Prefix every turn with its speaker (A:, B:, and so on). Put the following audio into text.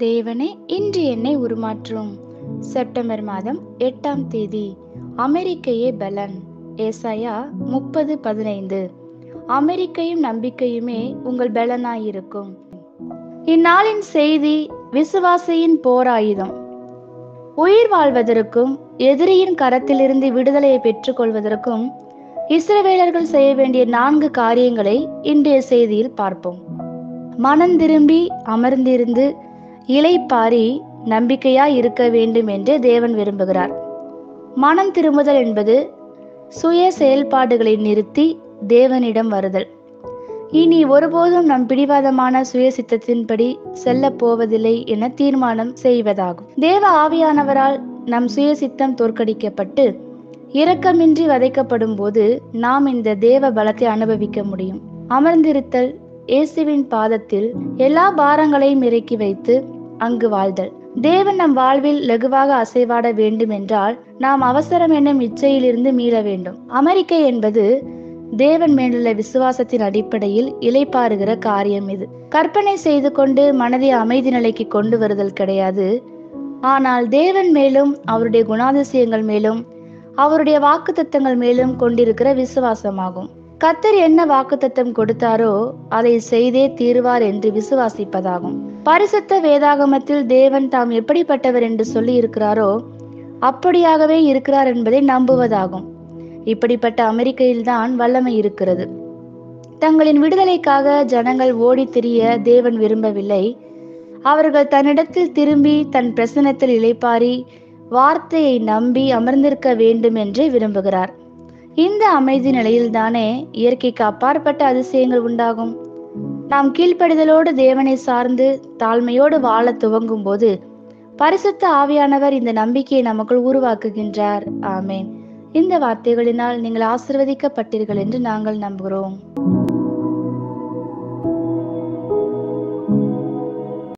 A: தேவனே இன்று என்னை உருமாற்றும். செப்டம்பர் மாதம் 8ஆம் தேதி. அமெரிக்கையே பலன். ஏசாயா 30:15. அமெரிக்கையும் நம்பிக்கையுமே உங்கள் பலனாயிருக்கும். இந்நாளின் செய்தி: விசுவாசியின் போராயுதம். உயிர் வாழ்வதற்கும் எதிரியின் கரத்திலிருந்து விடுதலையை பெற்றுக் கொள்வதற்கும் இஸ்ரவேலர்கள் செய்ய வேண்டிய 4 காரியங்களை இன்றைய செய்தியில் பார்ப்போம். மனம் திரும்பி அமர்ந்திருந்து இளைப்பாரி நம்பிக்கையாய் இருக்க வேண்டும் என்று தேவன் விரும்புகிறார். மனம் திரும்புதல் என்பது சுய செயல்பாடுகளை நிறுத்தி தேவனிடம் வருதல். இனி ஒருபோதும் நம் பிடிவாதமான சுய சித்தத்தின்படி செல்ல போவதில்லை என தீர்மானம் செய்வதாகும். தேவ ஆவியானவரால் நம் சுய சித்தம் தோற்கடிக்கப்பட்டு இரக்கமின்றி வதைக்கப்படும் போது நாம் இந்த தேவ பலத்தை அனுபவிக்க முடியும். அமர்ந்திருத்தல், இயேசுவின் பாதத்தில் எல்லா பாரங்களையும் இறக்கி வைத்து அங்கு வாழ்தல். தேவன் நம் வாழ்வில் லகுவாக அசைவாட வேண்டும் என்றால் நாம் அவசரம் என்னும் இச்சையிலிருந்து மீள வேண்டும். அமெரிக்கை என்பது தேவன் மேலுள்ள விசுவாசத்தின் அடிப்படையில் இளைப்பாறுகிற காரியம். இது கற்பனை செய்து கொண்டு மனதை அமைதி நிலைக்கு கொண்டு வருதல் கிடையாது. ஆனால் தேவன் மேலும் அவருடைய குணாதிசயங்கள் மேலும் அவருடைய வாக்குத்தத்தங்கள் மேலும் கொண்டிருக்கிற விசுவாசமாகும். கர்த்தர் என்ன வாக்குத்தத்தம் கொடுத்தாரோ அதை செய்தே தீருவார் என்று விசுவாசிப்பதாகும். பரிசுத்த வேதாகமத்தில் தேவன் தாம் எப்படிப்பட்டவர் என்று சொல்லி இருக்கிறாரோ அப்படியாகவே இருக்கிறார் என்பதை நம்புவதாகும். இப்படிப்பட்ட அமெரிக்கையில்தான் வல்லமை இருக்கிறது. தங்களின் விடுதலைக்காக ஜனங்கள் ஓடி திரிய தேவன் விரும்பவில்லை. அவர்கள் தன்னிடத்தில் திரும்பி தன் பிரசன்னத்தில் இளைப்பாரி வார்த்தையை நம்பி அமர்ந்திருக்க வேண்டும் என்றே விரும்புகிறார். இந்த அமைதி நிலையில்தானே இயற்கைக்கு அப்பாற்பட்ட அதிசயங்கள் உண்டாகும். நாம் கீழ்ப்படிதலோடு தேவனை சார்ந்து தாழ்மையோடு வாழ துவங்கும் போது பரிசுத்த ஆவியானவர் இந்த நம்பிக்கையை நமக்குள் உருவாக்குகின்றார். ஆமேன். இந்த வார்த்தைகளினால் நீங்கள் ஆசீர்வதிக்கப்பட்டீர்கள் என்று நாங்கள் நம்புகிறோம்.